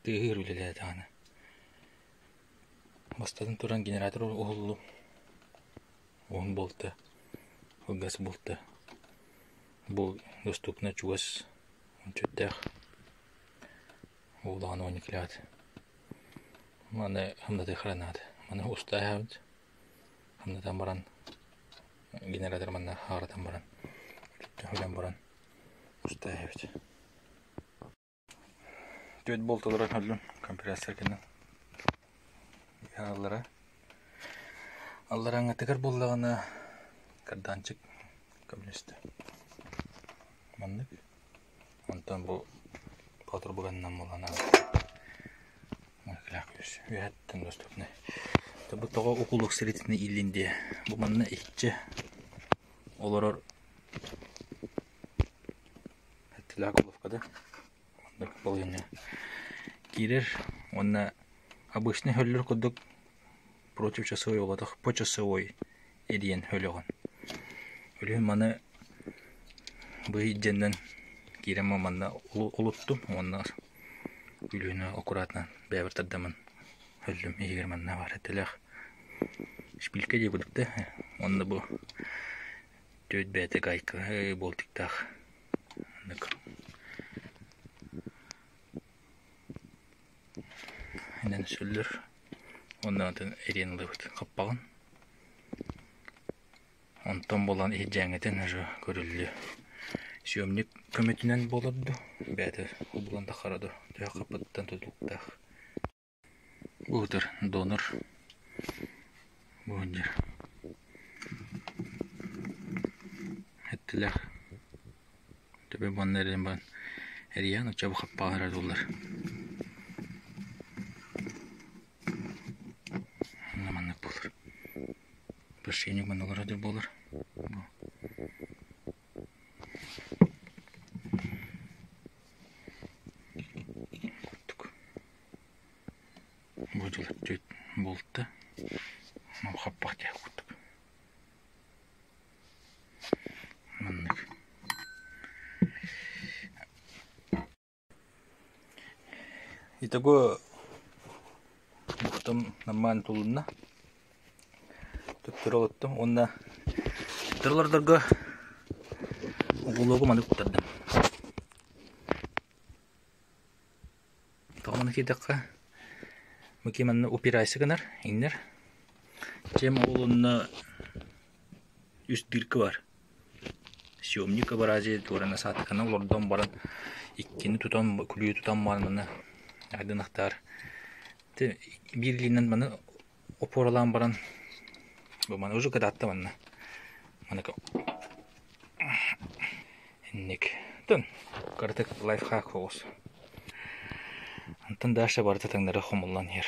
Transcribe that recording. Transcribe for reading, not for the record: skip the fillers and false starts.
тыгыр үлеле таны. Бастадын туран генератор оғылу. Он болты. Газ болты. Бұл доступны чугас. Он чөттәк. Олдаған 12 лет. Маны хамдаты хранады. Маны устай хавд. Хамдатан баран. Генератор манна харатан баран. Хөлен баран. Устай хавд. Төт болталары хөлін. Компрессор кенен. Аллараңа текер болдағына карданчык көмілесті. Маннык. Онтан бұл патыр бұғаннан болана. Мәкіләк өз. Үйәттін доступны. Бұл тоға оқулық сіретіні илінде. Бұл манна итчі. Оларар әттіләк олыққады. Маннык бұл ене. Кирер. Онна обычный хөллер кудук против часовой оладах по часовой едиен хөлөгөн. Өлүн маны бый женден кирем манна улуттум, онна үлүнө аккуратно бэвертдамын. Хөллүм эгер манна бар этелек. Шпилке деп будукта. Онда бу төт бэте гайка болтиктах. Инен сүллөр. Ondan eriyeni lıvıt kappağın. Ondan bolan ejengeten görüldü. Süömlük kömetinen bolardı. Bäde ubulan da karadı. Töy kapattan tutulukta. Budur donor. Budur. Ettiler. Töbe banların ban. Eriyen uçabı kappağın aradılar. Прошение манолара дер болар. Будулар төт болтты. Мам хаппак тек куттук. Маннык. Итого бухтам нормально тулунна. Тырылыттым, онда тырлардарға ұғылығы маны құттырдым. Тағыманы кейдаққа мүкеманны операйсы қынар, еңдер. Жем оғылынна үст диркі бар. Съемника бар азия дұрына сатықына олардан баран иккені тұтан, күлі тұтан барынына айдынақтар. Bir линнен маны опоралан баран bu mana уже когда-то манна. Манaka. Инник. Тон. Картек лайфхак хоос. Антон даша барта таңдары хомуллан ер.